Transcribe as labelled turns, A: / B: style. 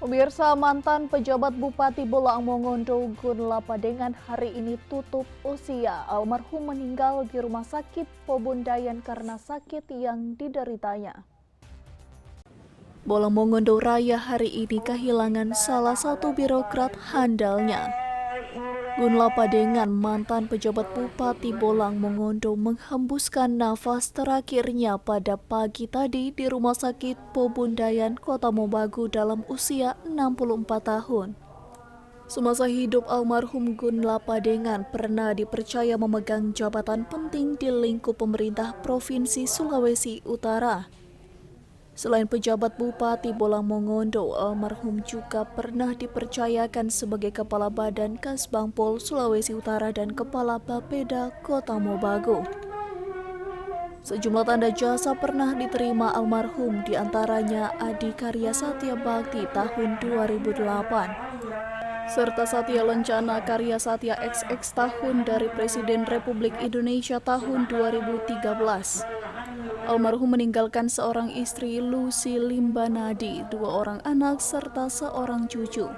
A: Pemirsa, mantan pejabat Bupati Bolang Mongondo Gun Lapadengan hari ini tutup usia. Almarhum meninggal di Rumah Sakit Pobundayan karena sakit yang dideritanya. Bolang Mongondo Raya hari ini kehilangan salah satu birokrat handalnya. Gun Lapadengan, mantan pejabat Bupati Bolang Mongondo, menghembuskan nafas terakhirnya pada pagi tadi di Rumah Sakit Pobundayan, Kota Mobagu dalam usia 64 tahun. Semasa hidup almarhum Gun Lapadengan pernah dipercaya memegang jabatan penting di lingkup pemerintah Provinsi Sulawesi Utara. Selain pejabat Bupati Bolang Mongondo, almarhum juga pernah dipercayakan sebagai Kepala Badan Kasbangpol Sulawesi Utara dan Kepala Bapeda Kota Mobagu. Sejumlah tanda jasa pernah diterima almarhum, diantaranya Adikarya Satya Bakti tahun 2008, serta Satya Lencana Karya Satya XX tahun dari Presiden Republik Indonesia tahun 2013. Almarhum meninggalkan seorang istri, Lucy Limbanadi, 2 orang anak, serta seorang cucu.